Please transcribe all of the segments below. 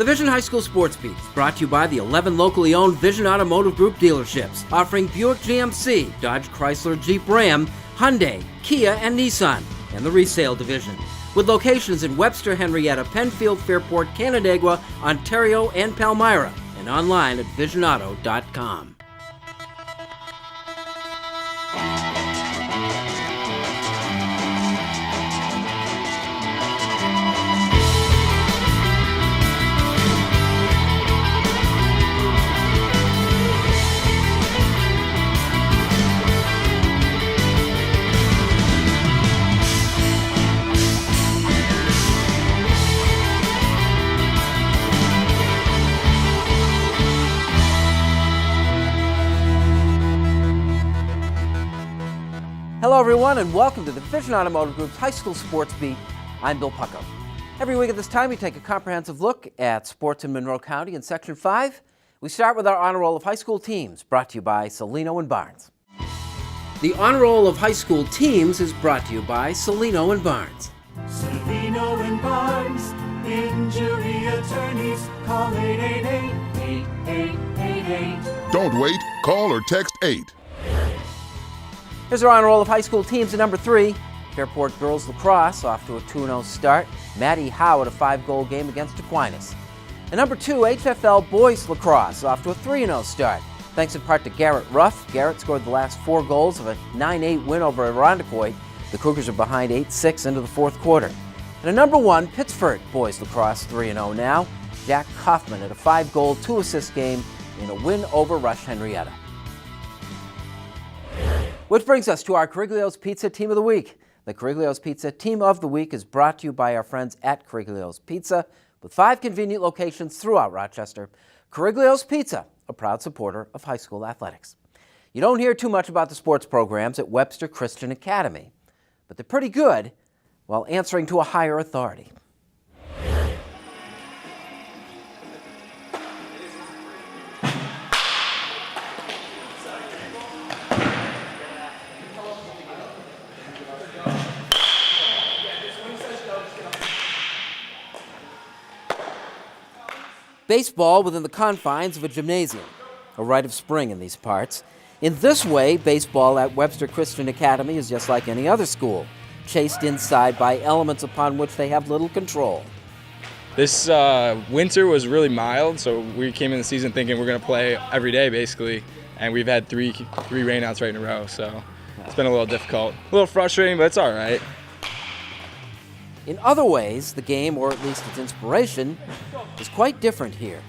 The Vision High School Sports Beat is brought to you by the 11 locally owned Vision Automotive Group dealerships, offering Buick GMC, Dodge Chrysler Jeep Ram, Hyundai, Kia, and Nissan, and the resale division, with locations in Webster, Henrietta, Penfield, Fairport, Canandaigua, Ontario, and Palmyra, and online at visionauto.com. Hello everyone and welcome to the Vision Automotive Group's High School Sports Beat. I'm Bill Pucko. Every week at this time we take a comprehensive look at sports in Monroe County. In Section 5, we start with our Honor Roll of High School Teams, brought to you by Celino and Barnes. The Honor Roll of High School Teams is brought to you by Celino and Barnes. Celino and Barnes, injury attorneys, call 888-8888. Don't wait, call or text 8. Here's our Honor Roll of High School Teams at number 3. Fairport Girls Lacrosse off to a 2-0 start. Maddie Howe at a 5-goal game against Aquinas. At number 2, HFL Boys Lacrosse off to a 3-0 start. Thanks in part to Garrett Ruff. Garrett scored the last 4 goals of a 9-8 win over Irondequoit. The Cougars are behind 8-6 into the fourth quarter. And at number 1, Pittsford Boys Lacrosse 3-0 now. Jack Kaufman at a 5-goal, 2-assist game in a win over Rush Henrietta. Which brings us to our Cariglio's Pizza Team of the Week. The Cariglio's Pizza Team of the Week is brought to you by our friends at Cariglio's Pizza, with 5 convenient locations throughout Rochester. Cariglio's Pizza, a proud supporter of high school athletics. You don't hear too much about the sports programs at Webster Christian Academy, but they're pretty good while answering to a higher authority. Baseball within the confines of a gymnasium, a rite of spring in these parts. In this way, baseball at Webster Christian Academy is just like any other school, chased inside by elements upon which they have little control. This winter was really mild, so we came in the season thinking we're going to play every day, basically, and we've had three rainouts right in a row, so it's been a little difficult. A little frustrating, but it's all right. In other ways, the game, or at least its inspiration, is quite different here.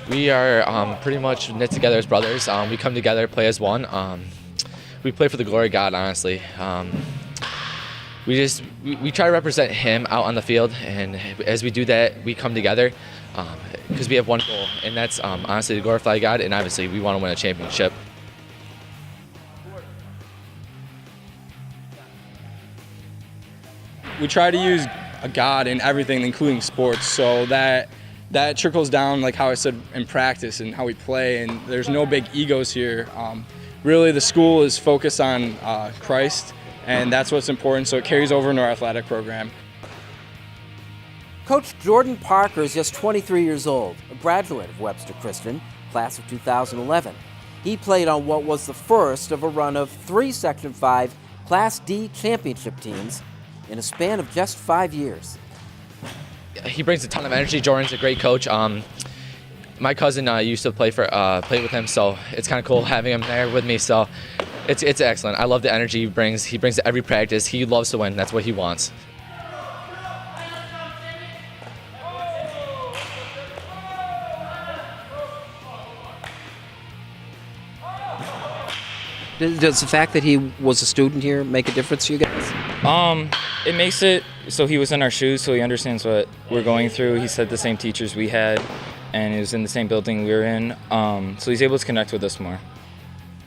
We are pretty much knit together as brothers. We come together, play as one. We play for the glory of God, honestly. We try to represent Him out on the field, and as we do that, we come together because we have one goal, and that's honestly to glorify God, and obviously we want to win a championship. We try to use a God in everything, including sports, so that trickles down, like how I said, in practice and how we play, and there's no big egos here. Really, the school is focused on Christ, and that's what's important, so it carries over into our athletic program. Coach Jordan Parker is just 23 years old, a graduate of Webster Christian, class of 2011. He played on what was the first of a run of 3 Section 5 Class D championship teams in a span of just 5 years. He brings a ton of energy. Jordan's a great coach. My cousin used to play with him, so it's kind of cool having him there with me. So it's excellent. I love the energy he brings. He brings to every practice. He loves to win. That's what he wants. Does the fact that he was a student here make a difference to you guys? It makes it so he was in our shoes, so he understands what we're going through. He's had the same teachers we had, and he was in the same building we were in, so he's able to connect with us more.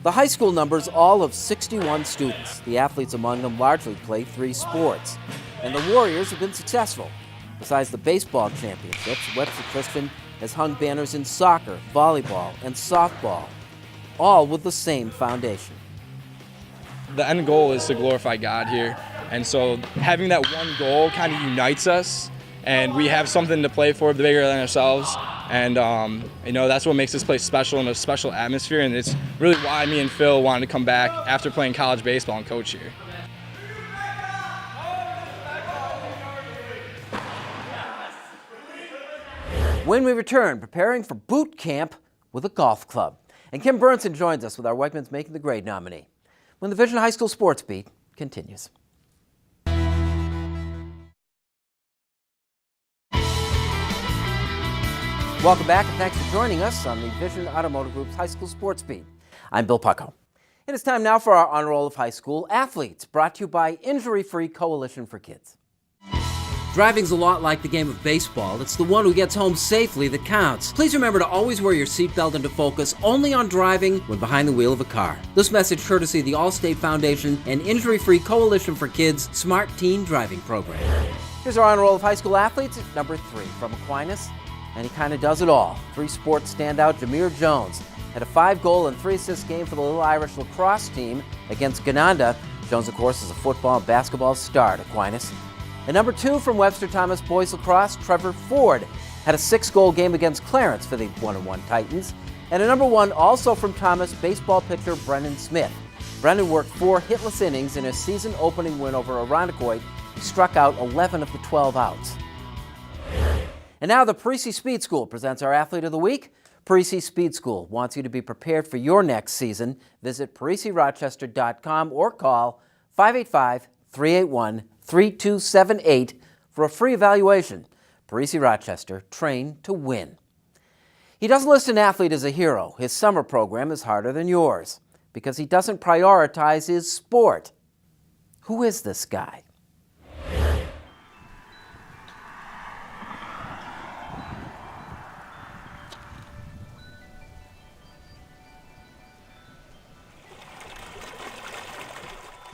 The high school numbers all of 61 students. The athletes among them largely play 3 sports, and the Warriors have been successful. Besides the baseball championships, Webster Christian has hung banners in soccer, volleyball, and softball, all with the same foundation. The end goal is to glorify God here, and so having that one goal kind of unites us, and we have something to play for bigger than ourselves. And that's what makes this place special and a special atmosphere. And it's really why me and Phil wanted to come back after playing college baseball and coach here. When we return, preparing for boot camp with a golf club. And Kim Burnson joins us with our Wegmans Making the Grade nominee when the Vision High School Sports Beat continues. Welcome back, and thanks for joining us on the Vision Automotive Group's High School Sports Beat. I'm Bill Pucko. It is time now for our Honor Roll of High School Athletes, brought to you by Injury Free Coalition for Kids. Driving's a lot like the game of baseball. It's the one who gets home safely that counts. Please remember to always wear your seatbelt and to focus only on driving when behind the wheel of a car. This message courtesy of the Allstate Foundation and Injury Free Coalition for Kids Smart Teen Driving Program. Here's our Honor Roll of High School Athletes at number 3 from Aquinas, and he kind of does it all. 3 sports standout Jameer Jones had a 5-goal and 3-assist game for the Little Irish lacrosse team against Gananda. Jones, of course, is a football and basketball star at Aquinas. At number 2 from Webster Thomas Boys Lacrosse, Trevor Ford had a 6-goal game against Clarence for the 1-1 Titans. And at number 1, also from Thomas, baseball pitcher Brennan Smith. Brennan worked 4 hitless innings in a season-opening win over Irondequoit. He struck out 11 of the 12 outs. And now the Parisi Speed School presents our Athlete of the Week. Parisi Speed School wants you to be prepared for your next season. Visit ParisiRochester.com or call 585-381-3278 for a free evaluation. Parisi Rochester, train to win. He doesn't list an athlete as a hero. His summer program is harder than yours because he doesn't prioritize his sport. Who is this guy?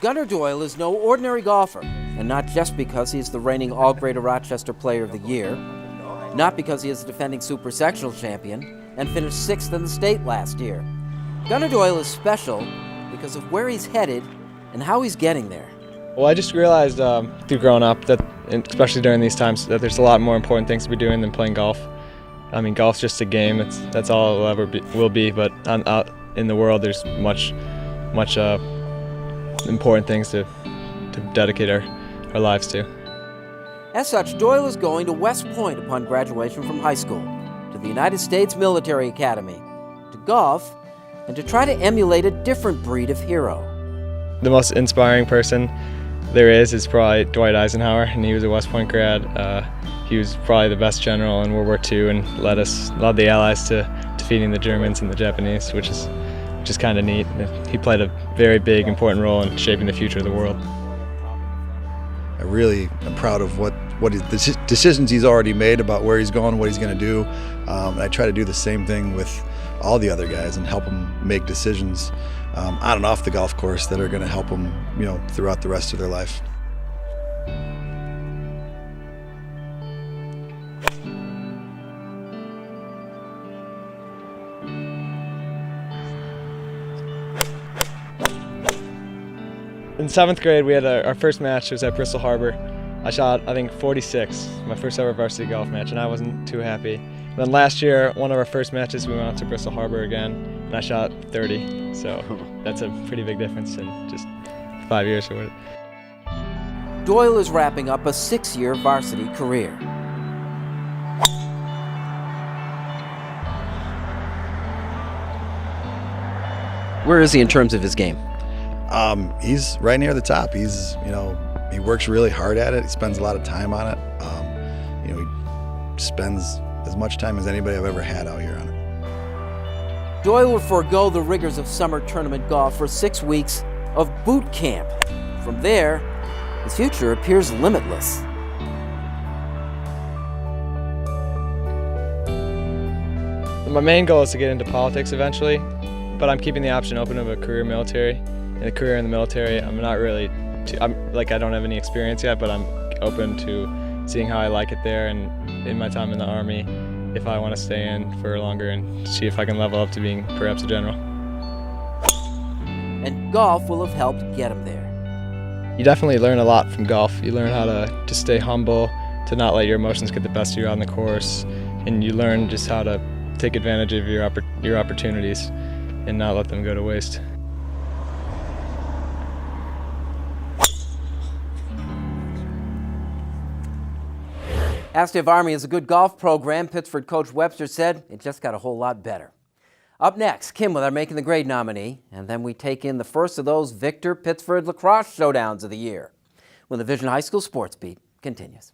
Gunnar Doyle is no ordinary golfer, and not just because he's the reigning All-Greater Rochester Player of the Year, not because he is the defending Super Sectional champion and finished 6th in the state last year. Gunnar Doyle is special because of where he's headed and how he's getting there. Well, I just realized through growing up that, especially during these times, that there's a lot more important things to be doing than playing golf. I mean, golf's just a game. That's all it will ever will be. But out in the world, there's much important things to dedicate our lives to. As such, Doyle is going to West Point upon graduation from high school, to the United States Military Academy, to golf, and to try to emulate a different breed of hero. The most inspiring person there is probably Dwight Eisenhower, and he was a West Point grad. He was probably the best general in World War II and led the Allies to defeating the Germans and the Japanese, which is kind of neat. He played a very big, important role in shaping the future of the world. I really am proud of the decisions he's already made about where he's going, what he's going to do. And I try to do the same thing with all the other guys and help them make decisions on and off the golf course that are going to help them, throughout the rest of their life. In 7th grade, we had our first match. It was at Bristol Harbor. I shot, I think, 46, my first ever varsity golf match, and I wasn't too happy. And then last year, one of our first matches, we went out to Bristol Harbor again, and I shot 30. So that's a pretty big difference in just 5 years. Doyle is wrapping up a 6-year varsity career. Where is he in terms of his game? He's right near the top. He works really hard at it. He spends a lot of time on it. He spends as much time as anybody I've ever had out here on it. Doyle will forego the rigors of summer tournament golf for 6 weeks of boot camp. From there, his future appears limitless. My main goal is to get into politics eventually, but I'm keeping the option open of a career military. In a career in the military, I'm not really, I don't have any experience yet, but I'm open to seeing how I like it there and in my time in the Army, if I want to stay in for longer and see if I can level up to being perhaps a general. And golf will have helped get him there. You definitely learn a lot from golf. You learn how to stay humble, to not let your emotions get the best of you on the course, and you learn just how to take advantage of your opportunities and not let them go to waste. Astiev Army is a good golf program. Pittsford coach Webster said it just got a whole lot better. Up next, Kim with our Making the Grade nominee, and then we take in the first of those Victor Pittsford lacrosse showdowns of the year when the Vision High School Sports Beat continues.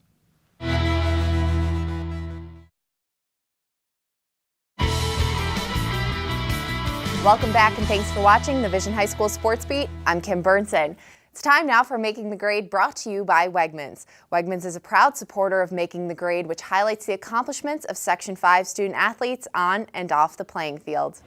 Welcome back and thanks for watching the Vision High School Sports Beat. I'm Kim Burnson. It's time now for Making the Grade, brought to you by Wegmans. Wegmans is a proud supporter of Making the Grade, which highlights the accomplishments of Section 5 student athletes on and off the playing field.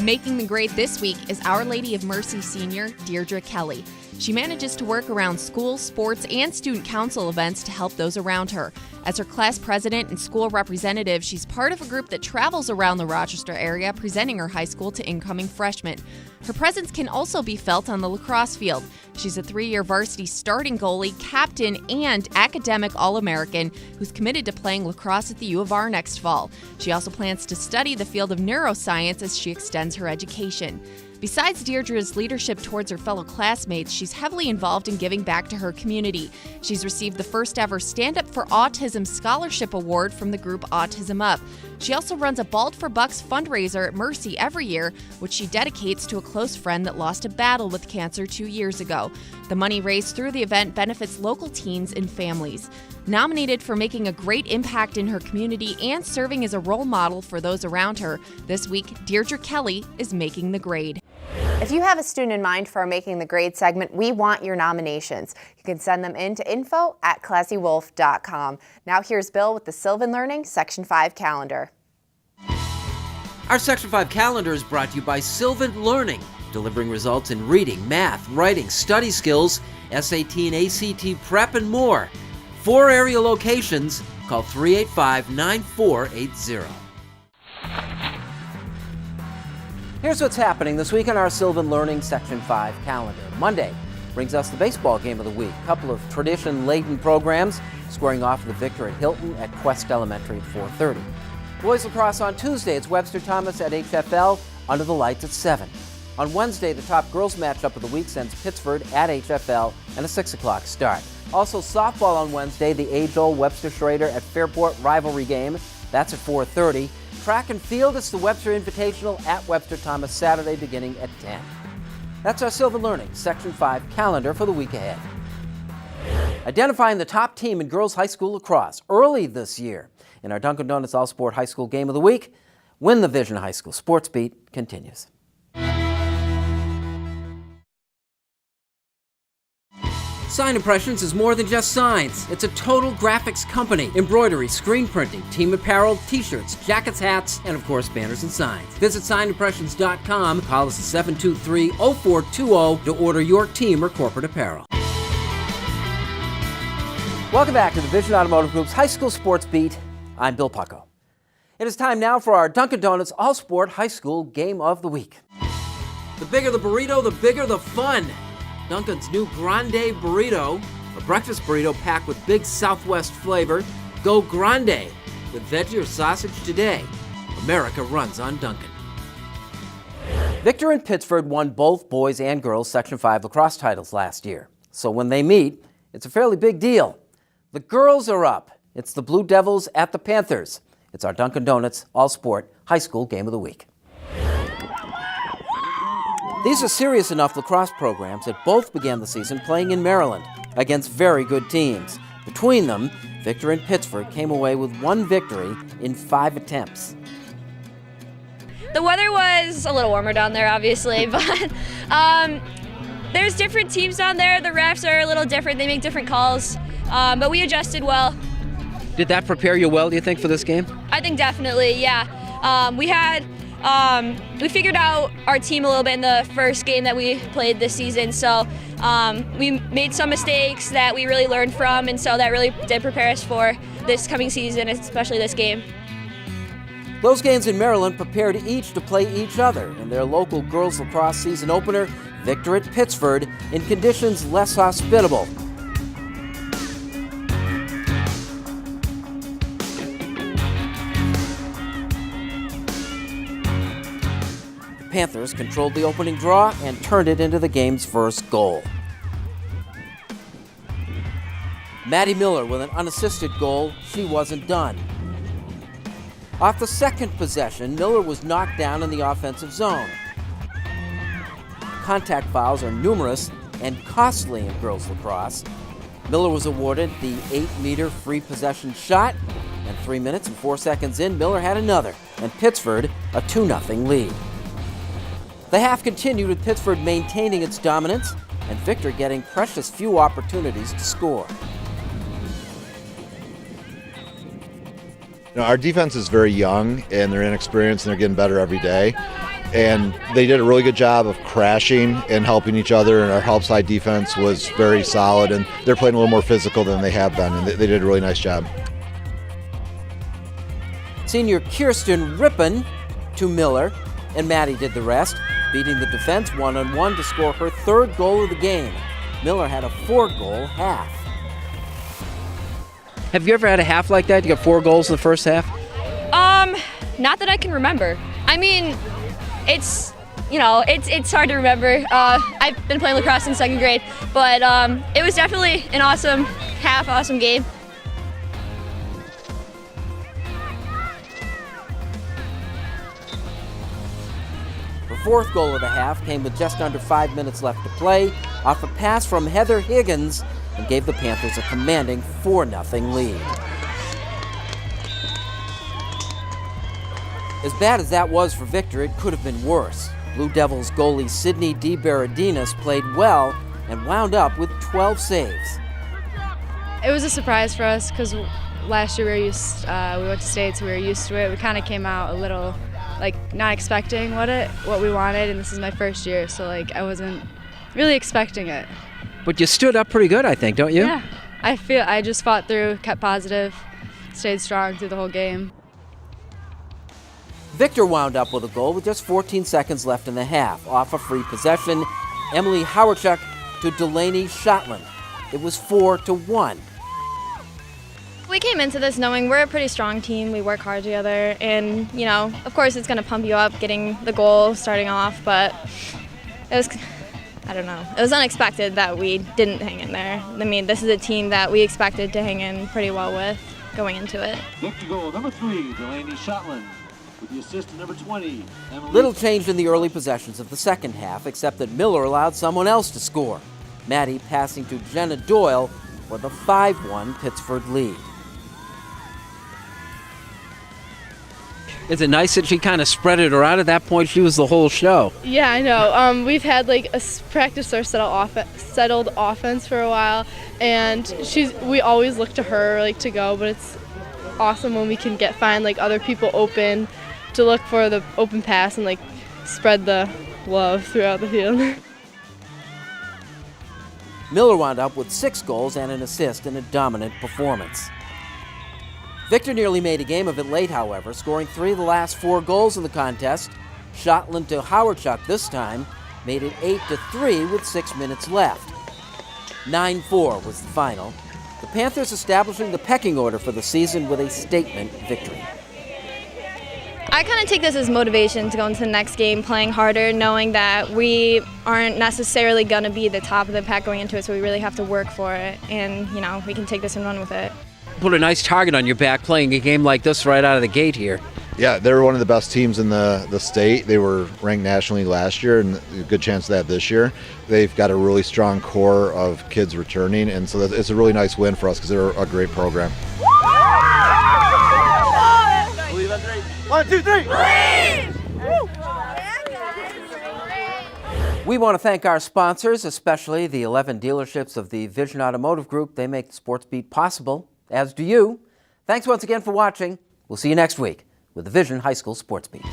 Making the Grade this week is Our Lady of Mercy senior Deirdre Kelly. She manages to work around school, sports, and student council events to help those around her. As her class president and school representative, she's part of a group that travels around the Rochester area presenting her high school to incoming freshmen. Her presence can also be felt on the lacrosse field. She's a 3-year varsity starting goalie, captain, and academic All-American who's committed to playing lacrosse at the U of R next fall. She also plans to study the field of neuroscience as she extends her education. Besides Deirdre's leadership towards her fellow classmates, she's heavily involved in giving back to her community. She's received the first ever Stand Up for Autism Scholarship Award from the group Autism Up. She also runs a Bald for Bucks fundraiser at Mercy every year, which she dedicates to a close friend that lost a battle with cancer 2 years ago. The money raised through the event benefits local teens and families. Nominated for making a great impact in her community and serving as a role model for those around her, this week, Deirdre Kelly is making the grade. If you have a student in mind for our Making the Grade segment, we want your nominations. You can send them in to info@classywolf.com. Now here's Bill with the Sylvan Learning Section 5 calendar. Our Section 5 calendar is brought to you by Sylvan Learning, delivering results in reading, math, writing, study skills, SAT and ACT prep, and more. 4 area locations. Call 385-9480. Here's what's happening this week on our Sylvan Learning Section 5 calendar. Monday brings us the baseball game of the week. A couple of tradition-laden programs squaring off with Victor at Hilton at Quest Elementary at 4:30. Boys lacrosse on Tuesday. It's Webster Thomas at HFL under the lights at 7. On Wednesday, the top girls matchup of the week sends Pittsford at HFL and a 6 o'clock start. Also softball on Wednesday, the age-old Webster Schrader at Fairport rivalry game. That's at 4:30. Track and field, it's the Webster Invitational at Webster Thomas Saturday beginning at 10. That's our Sylvan Learning Section 5 calendar for the week ahead. Identifying the top team in girls high school lacrosse early this year in our Dunkin' Donuts All-Sport High School Game of the Week, Win the Vision High School Sports Beat continues. Sign Impressions is more than just signs. It's a total graphics company. Embroidery, screen printing, team apparel, t-shirts, jackets, hats, and of course banners and signs. Visit signimpressions.com. Call us at 723-0420 to order your team or corporate apparel. Welcome back to the Vision Automotive Group's High School Sports Beat. I'm Bill Pucko. It is time now for our Dunkin' Donuts All-Sport High School Game of the Week. The bigger the burrito, the bigger the fun. Dunkin's new Grande Burrito, a breakfast burrito packed with big Southwest flavor. Go Grande with veggie or sausage today. America runs on Dunkin'. Victor and Pittsford won both boys and girls Section 5 lacrosse titles last year. So when they meet, it's a fairly big deal. The girls are up. It's the Blue Devils at the Panthers. It's our Dunkin' Donuts All-Sport High School Game of the Week. These are serious enough lacrosse programs that both began the season playing in Maryland against very good teams. Between them, Victor and Pittsford came away with 1 victory in 5 attempts. The weather was a little warmer down there, obviously, but there's different teams down there. The refs are a little different. They make different calls, but we adjusted well. Did that prepare you well, do you think, for this game? I think definitely, yeah. We figured out our team a little bit in the first game that we played this season, so we made some mistakes that we really learned from, and so that really did prepare us for this coming season, especially this game. Those games in Maryland prepared each to play each other in their local girls lacrosse season opener, Victor at Pittsford, in conditions less hospitable. Panthers controlled the opening draw and turned it into the game's first goal. Maddie Miller with an unassisted goal. She wasn't done. Off the second possession, Miller was knocked down in the offensive zone. Contact fouls are numerous and costly in girls lacrosse. Miller was awarded the 8-meter free possession shot, and 3 minutes and 4 seconds in, Miller had another, and Pittsford a 2-0 lead. The half continued with Pittsford maintaining its dominance and Victor getting precious few opportunities to score. Our defense is very young and they're inexperienced and they're getting better every day. And they did a really good job of crashing and helping each other, and our help side defense was very solid, and they're playing a little more physical than they have been, and they did a really nice job. Senior Kirsten Rippon to Miller, and Maddie did the rest, beating the defense 1-on-1 to score her third goal of the game. Miller had a 4-goal half. Have you ever had a half like that? You got 4 goals in the first half? Not that I can remember. I mean, it's hard to remember. I've been playing lacrosse since 2nd grade, but it was definitely an awesome half, awesome game. Her 4th goal of the half came with just under 5 minutes left to play off a pass from Heather Higgins and gave the Panthers a commanding 4-0 lead. As bad as that was for Victor, it could have been worse. Blue Devils goalie Sydney DiBerardinis played well and wound up with 12 saves. It was a surprise for us because last year we went to states, we were used to it. We kind of came out a little not expecting what we wanted, and this is my first year, so I wasn't really expecting it. But you stood up pretty good, I think, don't you? Yeah, I just fought through, kept positive, stayed strong through the whole game. Victor wound up with a goal with just 14 seconds left in the half. Off a free possession, Emily Howarchuk to Delaney Shotland. It was 4-1. We came into this knowing we're a pretty strong team. We work hard together, and of course it's going to pump you up getting the goal starting off, but it was, it was unexpected that we didn't hang in there. I mean, this is a team that we expected to hang in pretty well with going into it. Victor goal number 3, Delaney Shotland. With the assist to number 20, Emily. Little changed in the early possessions of the second half, except that Miller allowed someone else to score. Maddie passing to Jenna Doyle for the 5-1 Pittsford lead. Is it nice that she kind of spread it around? At that point, she was the whole show. Yeah, I know. We've had a practice our settled offense for a while, and we always look to her to go, but it's awesome when we can find other people open to look for the open pass and spread the love throughout the field. Miller wound up with 6 goals and an assist in a dominant performance. Victor nearly made a game of it late, however, scoring 3 of the last 4 goals in the contest. Shotland to Howarchuk this time made it 8-3 with 6 minutes left. 9-4 was the final. The Panthers establishing the pecking order for the season with a statement victory. I kind of take this as motivation to go into the next game playing harder, knowing that we aren't necessarily going to be the top of the pack going into it, so we really have to work for it, and we can take this and run with it. Put a nice target on your back playing a game like this right out of the gate here. Yeah, they're one of the best teams in the state. They were ranked nationally last year, and a good chance of that this year. They've got a really strong core of kids returning, and so it's a really nice win for us because they're a great program. 1, 2, 3. We want to thank our sponsors, especially the 11 dealerships of the Vision Automotive Group. They make the Sports Beat possible, as do you. Thanks once again for watching. We'll see you next week with the Vision High School Sports Beat.